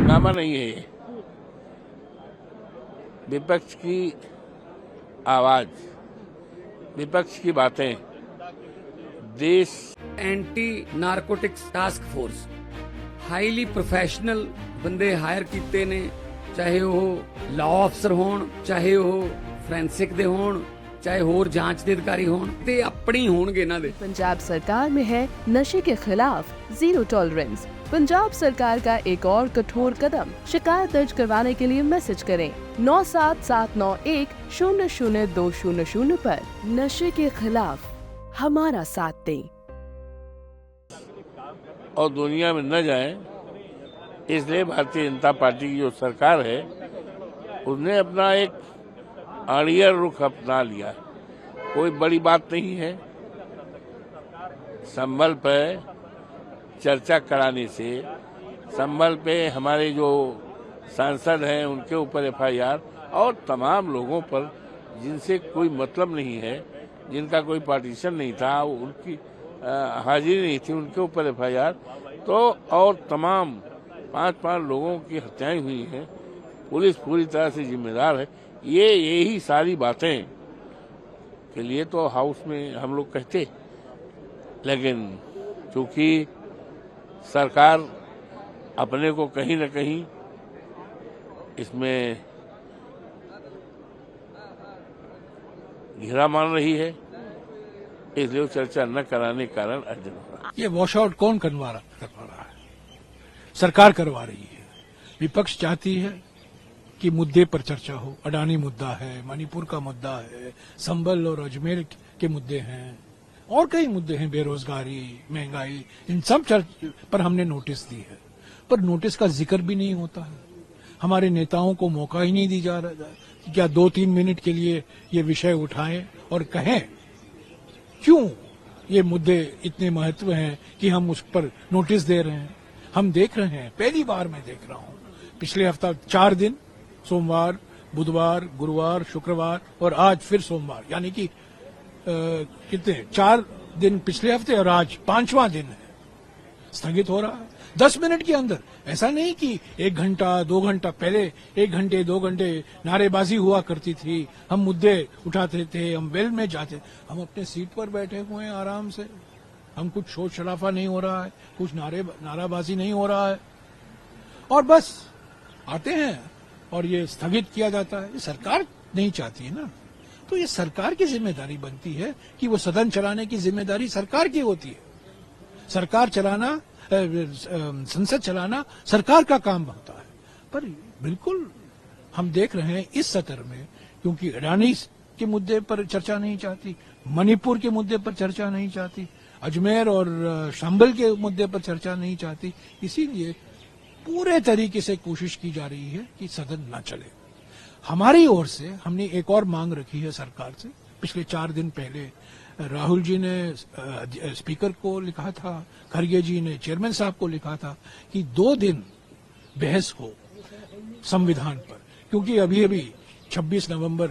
हंगामा नहीं है ये, विपक्ष की आवाज, विपक्ष की बातें, देश। Anti narcotics task force highly professional ਬੰਦੇ ਹਾਇਰ ਕੀਤੇ ਨੇ, ਚਾਹੇ ਉਹ ਲਾਅ ਅਫਸਰ ਹੋਣ, ਚਾਹੇ ਉਹ ਫੋਰੈਂਸਿਕ ਦੇ ਹੋਣ, चाहे और जांच के अधिकारी हों, ते अपनी होंगे ना दे। पंजाब सरकार में है नशे के खिलाफ जीरो टॉलरेंस। पंजाब सरकार का एक और कठोर कदम, शिकायत दर्ज करवाने के लिए मैसेज करें 9779100200 पर। नशे के खिलाफ हमारा साथ दें और दुनिया में न जाए, इसलिए भारतीय जनता पार्टी की जो सरकार है उसने अपना एक अड़ियल रुख अपना लिया। कोई बड़ी बात नहीं है, संभल पे चर्चा कराने से, संभल पे हमारे जो सांसद हैं उनके ऊपर एफआईआर और तमाम लोगों पर जिनसे कोई मतलब नहीं है, जिनका कोई पार्टीशन नहीं था, उनकी हाजिरी नहीं थी, उनके ऊपर एफआईआर, तो और तमाम 5 लोगों की हत्याएं हुई हैं। पुलिस पूरी तरह से जिम्मेदार है। यही सारी बातें के लिए तो हाउस में हम लोग कहते, लेकिन चूंकि सरकार अपने को कहीं न कहीं इसमें घिरा मान रही है, इसलिए चर्चा न कराने के कारण अर्जन हो रहा। ये वॉश आउट कौन करवा रहा है? सरकार करवा रही है। विपक्ष चाहती है कि मुद्दे पर चर्चा हो। अडानी मुद्दा है, मणिपुर का मुद्दा है, संभल और अजमेर के मुद्दे हैं, और कई मुद्दे हैं, बेरोजगारी, महंगाई, इन सब पर हमने नोटिस दी है, पर नोटिस का जिक्र भी नहीं होता है। हमारे नेताओं को मौका ही नहीं दी जा रहा कि क्या 2-3 मिनट के लिए ये विषय उठाएं और कहें क्यों ये मुद्दे इतने महत्व हैं कि हम उस पर नोटिस दे रहे हैं। हम देख रहे हैं, पहली बार मैं देख रहा हूं, पिछले हफ्ता 4 दिन, सोमवार, बुधवार, गुरुवार, शुक्रवार और आज फिर सोमवार, यानी कि कितने 4 दिन पिछले हफ्ते और आज 5वां दिन है, स्थगित हो रहा है 10 मिनट के अंदर। ऐसा नहीं कि 1 घंटा 2 घंटा, पहले 1 घंटे 2 घंटे नारेबाजी हुआ करती थी, हम मुद्दे उठाते थे, हम वेल में जाते, हम अपने सीट पर बैठे हुए हैं आराम से, हम कुछ शोर शराफा नहीं हो रहा है, कुछ नाराबाजी नहीं हो रहा है, और बस आते हैं और ये स्थगित किया जाता है। ये सरकार नहीं चाहती है ना, तो ये सरकार की जिम्मेदारी बनती है कि वो सदन चलाने की जिम्मेदारी सरकार की होती है। सरकार चलाना, संसद चलाना सरकार का काम होता है। पर बिल्कुल हम देख रहे हैं इस सत्र में, क्योंकि अडानी के मुद्दे पर चर्चा नहीं चाहती, मणिपुर के मुद्दे पर चर्चा नहीं चाहती, अजमेर और संभल के मुद्दे पर चर्चा नहीं चाहती, इसीलिए पूरे तरीके से कोशिश की जा रही है कि सदन न चले। हमारी ओर से हमने एक और मांग रखी है सरकार से। पिछले 4 दिन पहले राहुल जी ने स्पीकर को लिखा था, खरगे जी ने चेयरमैन साहब को लिखा था कि 2 दिन बहस हो संविधान पर, क्योंकि अभी अभी 26 नवंबर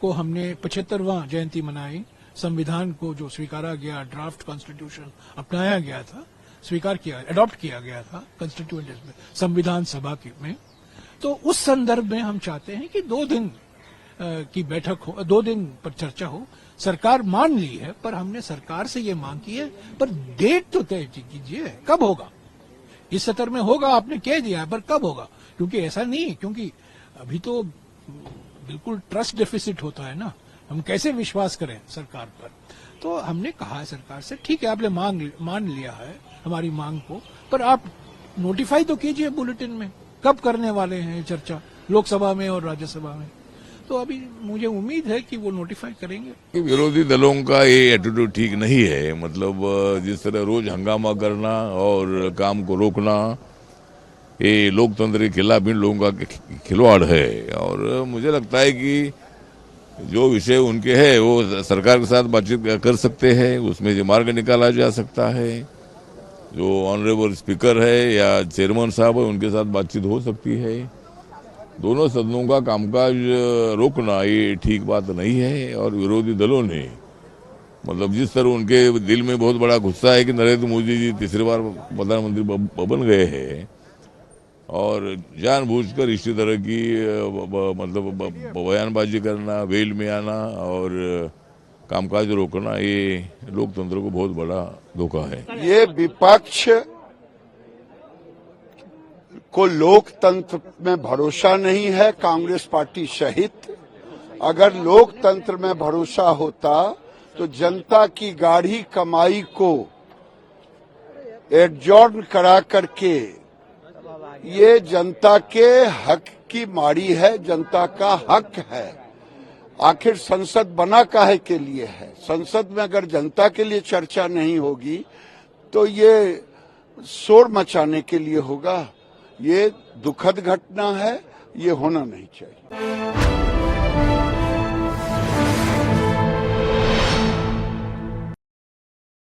को हमने 75वां जयंती मनाई। संविधान को जो स्वीकारा गया, ड्राफ्ट कॉन्स्टिट्यूशन अपनाया गया था, स्वीकार किया, अडॉप्ट किया गया था कॉन्स्टिट्यूएंट में, संविधान सभा में। तो उस संदर्भ में हम चाहते हैं कि 2 दिन की बैठक हो, 2 दिन पर चर्चा हो। सरकार मान ली है, पर हमने सरकार से ये मांग की है, पर डेट तो तय कीजिए, कब होगा। इस सत्र में होगा आपने कह दिया, पर कब होगा, क्योंकि ऐसा नहीं, क्योंकि अभी तो बिल्कुल ट्रस्ट डेफिसिट होता है ना, हम कैसे विश्वास करें सरकार पर। तो हमने कहा है सरकार से, ठीक है आपने मान लिया है हमारी मांग को, पर आप नोटिफाई तो कीजिए बुलेटिन में, कब करने वाले हैं चर्चा लोकसभा में और राज्यसभा में। तो अभी मुझे उम्मीद है कि वो नोटिफाई करेंगे। विरोधी दलों का ये एटीट्यूड ठीक नहीं है, मतलब जिस तरह रोज हंगामा करना और काम को रोकना, ये लोकतंत्र के खिलाफ इन लोगों का खिलवाड़ है। और मुझे लगता है कि जो विषय उनके है वो सरकार के साथ बातचीत कर सकते हैं, उसमें जो मार्ग निकाला जा सकता है, जो ऑनरेबल स्पीकर है या चेयरमैन साहब है उनके साथ बातचीत हो सकती है। दोनों सदनों का कामकाज रोकना ये ठीक बात नहीं है। और विरोधी दलों ने मतलब जिस तरह उनके दिल में बहुत बड़ा गुस्सा है कि नरेंद्र मोदी जी तीसरी बार प्रधानमंत्री बन गए हैं और जानबूझकर इसी तरह की मतलब बयानबाजी करना, वेल में आना और कामकाज रोकना, ये लोकतंत्र को बहुत बड़ा धोखा है। ये विपक्ष को लोकतंत्र में भरोसा नहीं है, कांग्रेस पार्टी सहित। अगर लोकतंत्र में भरोसा होता तो जनता की गाढ़ी कमाई को एडजॉर्न करा करके, ये जनता के हक की मारी है, जनता का हक है। आखिर संसद बना काहे के लिए है? संसद में अगर जनता के लिए चर्चा नहीं होगी तो ये शोर मचाने के लिए होगा। ये दुखद घटना है, ये होना नहीं चाहिए।